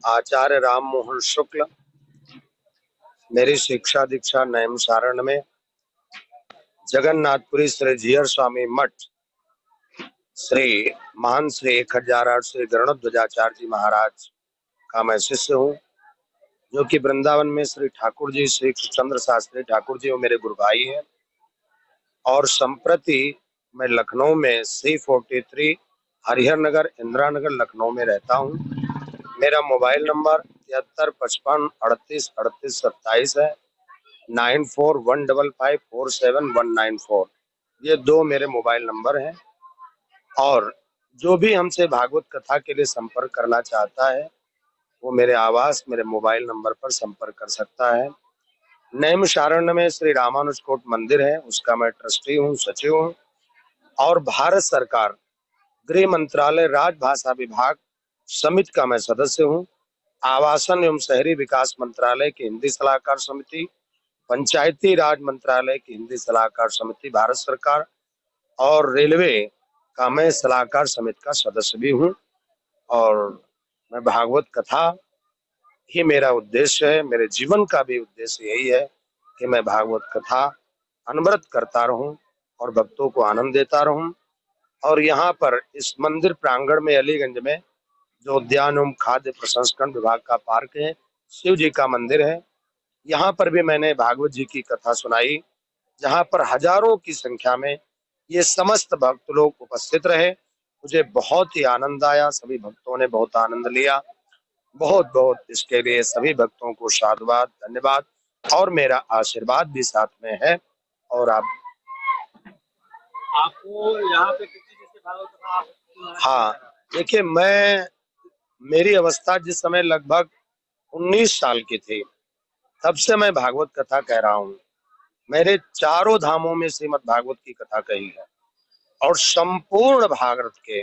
आचार्य राम मोहन शुक्ल। मेरी शिक्षा दीक्षा नैमिषारण्य में जगन्नाथपुरी श्री जीयर स्वामी मठ श्री महान श्री 1008 श्री गरुड़ध्वजाचार्य जी महाराज का मैं शिष्य हूँ, जो कि वृंदावन में श्री ठाकुर जी श्री कृष्णचंद्र शास्त्री ठाकुर जी वो मेरे गुरु भाई हैं। और संप्रति मैं लखनऊ में C43 हरिहर नगर इंदिरा नगर लखनऊ में रहता हूँ। मेरा मोबाइल नंबर 7355383827 है। 9415547194 ये दो मेरे मोबाइल नंबर हैं। और जो भी हमसे भागवत कथा के लिए संपर्क करना चाहता है वो मेरे आवास मेरे मोबाइल नंबर पर संपर्क कर सकता है। नैमिषारण्य में श्री रामानुज कोट मंदिर है, उसका मैं ट्रस्टी हूँ, सचिव हूँ। और भारत सरकार गृह मंत्रालय राजभाषा विभाग समिति का मैं सदस्य हूँ। आवासन एवं शहरी विकास मंत्रालय की हिंदी सलाहकार समिति, पंचायती राज मंत्रालय की हिंदी सलाहकार समिति भारत सरकार और रेलवे का मैं सलाहकार समिति का सदस्य भी हूँ। और मैं भागवत कथा ही मेरा उद्देश्य है, मेरे जीवन का भी उद्देश्य यही है कि मैं भागवत कथा अनवरत करता रहूं और भक्तों को आनंद देता रहूं। और यहाँ पर इस मंदिर प्रांगण में अलीगंज में जो उद्यान एवं खाद्य प्रसंस्करण विभाग का पार्क है, शिव जी का मंदिर है, यहाँ पर भी मैंने भागवत जी की कथा सुनाई, जहाँ पर हजारों की संख्या में ये समस्त भक्त लोग उपस्थित रहे। मुझे बहुत ही आनंद आया, सभी भक्तों ने बहुत आनंद लिया। बहुत बहुत इसके लिए सभी भक्तों को साधुवाद, धन्यवाद और मेरा आशीर्वाद भी साथ में है। और आपको यहाँ पे कितनी चीज से भागवत कथा हाँ, देखिए मेरी अवस्था जिस समय लगभग 19 साल की थी, तब से मैं भागवत कथा कह रहा हूँ। मेरे चारों धामों में श्रीमद् भागवत की कथा कही है और संपूर्ण भारत के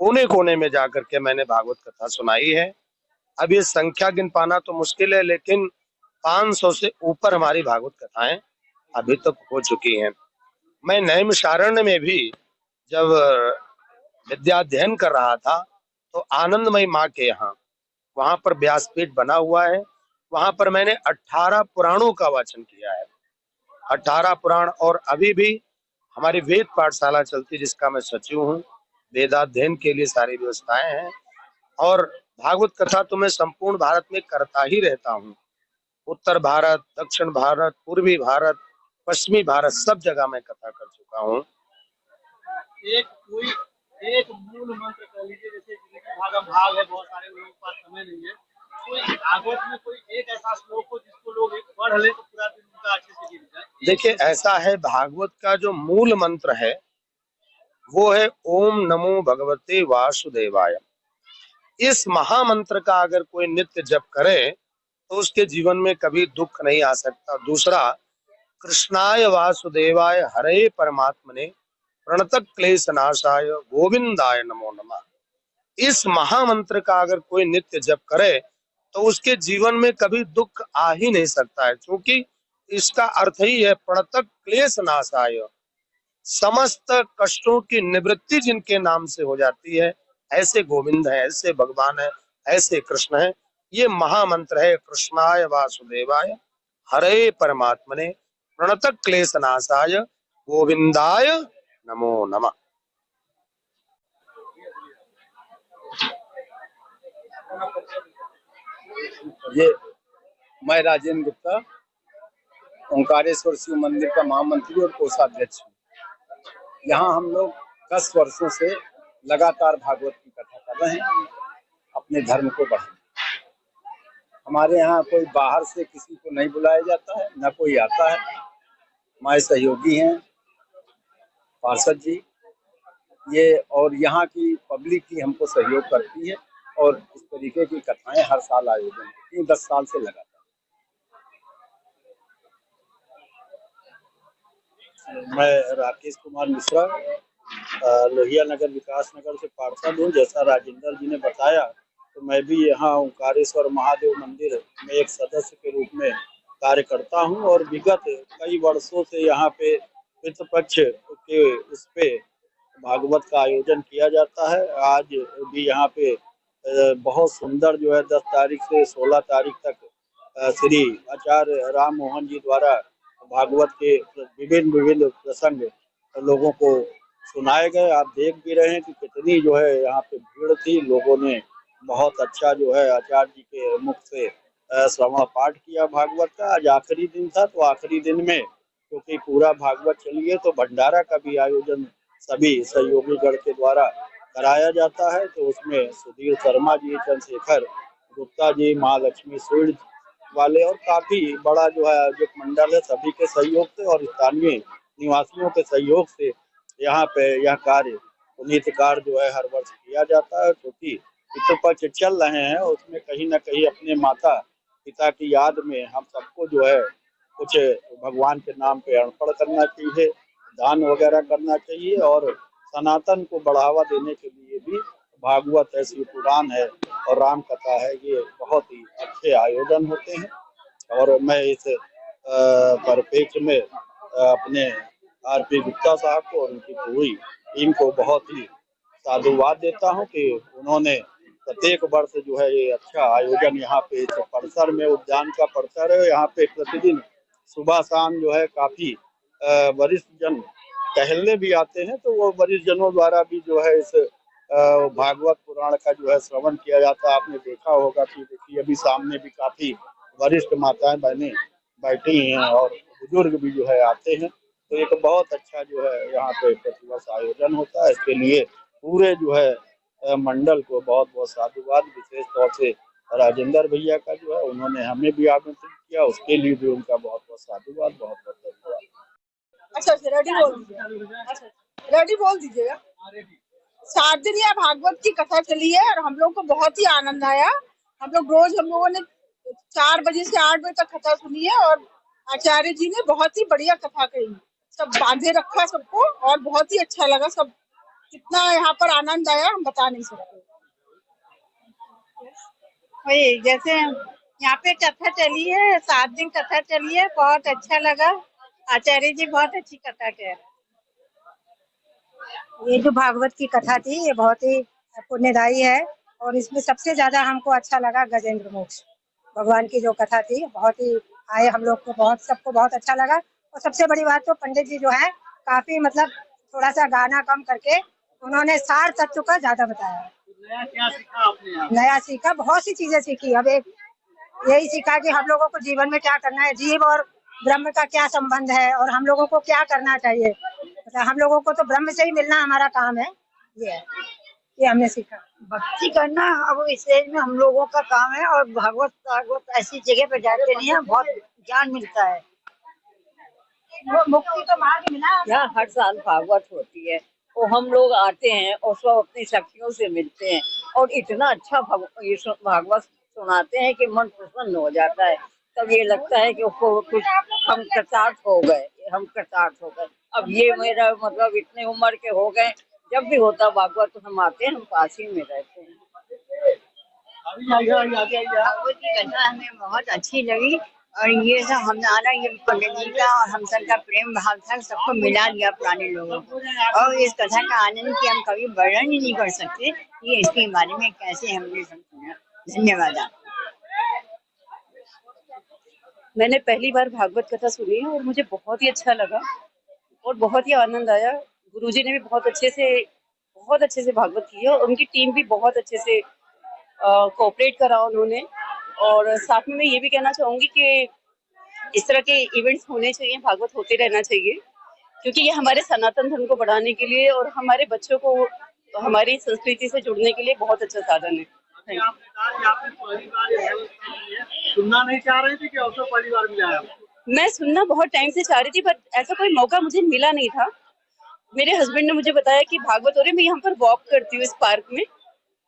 कोने कोने में जाकर के मैंने भागवत कथा सुनाई है। अब ये संख्या गिन पाना तो मुश्किल है, लेकिन 500 से ऊपर हमारी भागवत कथाएं अभी तक हो चुकी हैं। मैं नैमिषारण्य में भी जब विद्याध्ययन कर रहा था तो आनंदमयी माँ के यहाँ वहां पर व्यासपीठ बना हुआ है, वहां पर मैंने 18 पुराणों का वाचन किया है। 18 पुराण। और अभी भी हमारी वेद पाठशाला चलती, जिसका मैं सचिव हूँ। वेदाध्ययन के लिए सारी व्यवस्थाएं हैं और भागवत कथा तो मैं संपूर्ण भारत में करता ही रहता हूँ। उत्तर भारत, दक्षिण भारत, पूर्वी भारत, पश्चिमी भारत, सब जगह मैं कथा कर चुका हूँ। एक मूल मंत्र कह लीजिए, जैसे भागम भाग है, बहुत सारे लोगों के पास समय नहीं है, कोई भागवत में कोई एक ऐसा श्लोक हो जिसको लोग एक पढ़ ले तो पूरा दिन उनका अच्छे से बीत जाए। देखिए, ऐसा है, भागवत का जो मूल मंत्र है वो है ओम नमो भगवते वासुदेवाय। इस महामंत्र का अगर कोई नित्य जप करे तो उसके जीवन में कभी दुख नहीं आ सकता। दूसरा, कृष्णाय वासुदेवाय हरे परमात्मने प्रणतक क्लेश नाशाय गोविंदाय नमो नमः। इस महामंत्र का अगर कोई नित्य जप करे तो उसके जीवन में कभी दुख आ ही नहीं सकता है, क्योंकि इसका अर्थ ही है प्रणतक क्लेश नाशाय। समस्त कष्टों की निवृत्ति जिनके नाम से हो जाती है, ऐसे गोविंद है, ऐसे भगवान है, ऐसे कृष्ण है। ये महामंत्र है कृष्णाय वासुदेवाय हरे परमात्मने प्रणतक क्लेश नाशाय गोविंदाय नमो नमः। ये मैं राजेंद्र गुप्ता, ओंकारेश्वर शिव मंदिर का महामंत्री और कोषाध्यक्ष हूँ। यहाँ हम लोग 10 वर्षों से लगातार भागवत की कथा कर रहे हैं, अपने धर्म को बढ़ाने। हमारे यहाँ कोई बाहर से किसी को नहीं बुलाया जाता है, न कोई आता है। हमारे सहयोगी हैं पार्षद जी, ये और यहाँ की पब्लिक ही हमको सहयोग करती है और इस तरीके की कथाएं हर साल आयोजन होती हैं, 10 साल से लगातार। मैं राकेश कुमार मिश्रा, लोहिया नगर विकास नगर से पार्षद हूँ। जैसा राजेंद्र जी ने बताया, तो मैं भी यहाँ ओंकारेश्वर महादेव मंदिर में एक सदस्य के रूप में कार्य करता हूँ और विगत कई वर्षों से यहाँ पे पितृपक्ष के उस पे भागवत का आयोजन किया जाता है। आज भी यहाँ पे बहुत सुंदर जो है 10 तारीख से 16 तारीख तक श्री आचार्य राम मोहन जी द्वारा भागवत के विभिन्न विभिन्न प्रसंग लोगों को सुनाए गए। आप देख भी रहे हैं कि कितनी जो है यहाँ पे भीड़ थी। लोगों ने बहुत अच्छा जो है आचार्य जी के मुख से श्रवण पाठ किया भागवत का। आज आखिरी दिन था, तो आखिरी दिन में क्योंकि पूरा भागवत चलिए तो भंडारा का भी आयोजन सभी सहयोगी गण के द्वारा कराया जाता है। तो उसमें सुधीर शर्मा जी, चंद्रशेखर गुप्ता जी, महालक्ष्मी स्वीट वाले और काफी बड़ा जो है आयोजक मंडल है, सभी के सहयोग से और स्थानीय निवासियों के सहयोग से यहाँ पे यह कार्य पुनीत कार्य जो है हर वर्ष किया जाता है। क्योंकि पितृ पक्ष चल रहे हैं, उसमें कहीं ना कहीं अपने माता पिता की याद में हम सबको जो है कुछ भगवान के नाम पे अर्पण करना चाहिए, दान वगैरह करना चाहिए। और सनातन को बढ़ावा देने के लिए भी भागवत है, शिव पुराण है और राम कथा है, ये बहुत ही अच्छे आयोजन होते हैं। और मैं इस परिप्रेक्ष्य में अपने आरपी गुप्ता साहब को और उनकी पूरी टीम को बहुत ही साधुवाद देता हूं कि उन्होंने प्रत्येक वर्ष जो है ये अच्छा आयोजन यहाँ पे इस परिसर में, उद्यान का परिसर है, यहाँ पे प्रतिदिन सुबह शाम जो है काफी वरिष्ठ जन टहलने भी आते हैं। तो वो वरिष्ठ जनों द्वारा भी जो है इस भागवत पुराण का जो है श्रवण किया जाता है। आपने देखा होगा कि देखिए अभी सामने भी काफी वरिष्ठ माताएं बहनें बैठी हैं और बुजुर्ग भी जो है आते हैं। तो एक बहुत अच्छा जो है यहाँ पे प्रतिवर्ष आयोजन होता है। इसके लिए पूरे जो है मंडल को बहुत बहुत साधुवाद, विशेष तौर से राजेंद्र भैया का जो है उन्होंने हमें भी आमंत्रित किया, उसके लिए भी उनका बहुत बहुत साधुवाद, बहुत बहुत धन्यवाद। अच्छा रेडी बोल दीजिएगा। 7 दिन यह भागवत की कथा चली है और हम लोग को बहुत ही आनंद आया। हम लोगों ने 4 बजे से 8 बजे तक कथा सुनी है और आचार्य जी ने बहुत ही बढ़िया कथा कही, सब बांधे रखा सबको और बहुत ही अच्छा लगा। सब कितना यहाँ पर आनंद आया हम बता नहीं सकते। वही जैसे यहाँ पे कथा चली है, 7 दिन कथा चली है, बहुत अच्छा लगा। आचार्य जी बहुत अच्छी कथा कह रहे। ये जो भागवत की कथा थी ये बहुत ही पुण्यदायी है और इसमें सबसे ज्यादा हमको अच्छा लगा गजेंद्र मोक्ष भगवान की जो कथा थी, बहुत ही आए हम लोग को सबको बहुत अच्छा लगा। और सबसे बड़ी बात तो पंडित जी जो है काफी मतलब थोड़ा सा गाना कम करके उन्होंने सार तत्व का ज्यादा बताया। नया क्या सीखा आपने? नया सीखा, बहुत सी चीजें सीखी। अब एक यही सीखा कि हम लोगों को जीवन में क्या करना है, जीव और ब्रह्म का क्या संबंध है और हम लोगों को क्या करना चाहिए। मतलब हम लोगों को तो ब्रह्म से ही मिलना हमारा काम है, ये हमने सीखा। भक्ति करना अब इस एज में हम लोगों का काम है और भागवत ऐसी जगह पे जाते नहीं है, बहुत ज्ञान मिलता है। मुक्ति तो मार्ग मिला। यहाँ हर साल भागवत होती है और हम लोग आते हैं और सब अपनी शक्तियों से मिलते हैं और इतना अच्छा भागवत सुनाते हैं कि मन प्रसन्न हो जाता है। तब ये लगता है कि कुछ हम कृतार्थ हो गए। अब ये मेरा मतलब इतने उम्र के हो गए, जब भी होता भागवत तो हम आते हैं, हम पास ही में रहते हैं। भागवत की कथा हमें बहुत अच्छी लगी और ये सब हमारा ये पंडित जी का और हम सब का प्रेम भाव था, सबको मिला दिया पुराने लोगों को। और इस कथा का आनंद की हम कभी वर्णन ही नहीं कर सकते ये इसके बारे में कैसे हमने सब सुना। धन्यवाद। मैंने पहली बार भागवत कथा सुनी है और मुझे बहुत ही अच्छा लगा और बहुत ही आनंद आया। गुरुजी ने भी बहुत अच्छे से भागवत की है और उनकी टीम भी बहुत अच्छे से कोऑपरेट करा उन्होंने। और साथ में मैं ये भी कहना चाहूँगी कि इस तरह के इवेंट्स होने चाहिए, भागवत होते रहना चाहिए, क्योंकि ये हमारे सनातन धर्म को बढ़ाने के लिए और हमारे बच्चों को हमारी संस्कृति से जुड़ने के लिए बहुत अच्छा साधन है। आपने कहा कि आपने पहली बार सुनना नहीं चाह रही थी कि अवसर पहली बार मिला है? मैं सुनना बहुत टाइम से चाह रही थी पर ऐसा कोई मौका मुझे मिला नहीं था। मेरे हस्बैंड ने मुझे बताया कि भागवत हो रही, मैं यहाँ पर वॉक करती हूँ इस पार्क में,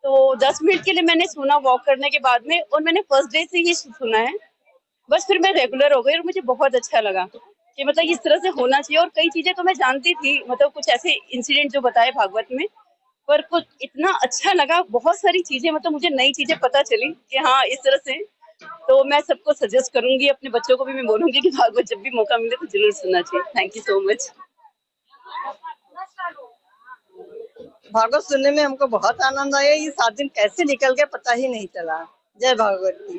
तो 10 मिनट के लिए मैंने सुना वॉक करने के बाद में और मैंने फर्स्ट डे से ही सुना है। बस फिर मैं रेगुलर हो गई और मुझे बहुत अच्छा लगा कि मतलब इस तरह से होना चाहिए। और कई चीजें तो मैं जानती थी, मतलब कुछ ऐसे इंसिडेंट जो बताए भागवत में, पर कुछ इतना अच्छा लगा, बहुत सारी चीजें मतलब मुझे नई चीजें पता चली कि हाँ इस तरह से। तो मैं सबको सजेस्ट करूंगी, अपने बच्चों को भी मैं बोलूंगी कि भागवत जब भी मौका मिले तो जरूर सुनना चाहिए। Thank you so much. Bhagwat सुनने में हमको बहुत आनंद आया। ये 7 दिन कैसे निकल गए पता ही नहीं चला। जय भागवत की।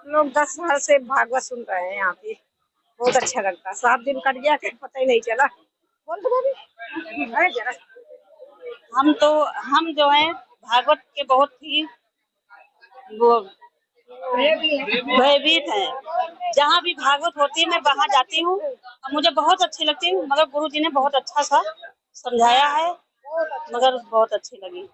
लोग 10 साल से भागवत सुन रहे हैं यहाँ पे, बहुत अच्छा लगता है। 7 दिन कट गया पता ही नहीं चला। बोल दो भाभी। अरे जरा हम जो है भागवत के बहुत ही वो भयभीत है। जहाँ भी भागवत होती है मैं वहाँ जाती हूँ और मुझे बहुत अच्छी लगती है। मगर गुरु जी ने बहुत अच्छा सा समझाया है, मगर बहुत अच्छी लगी।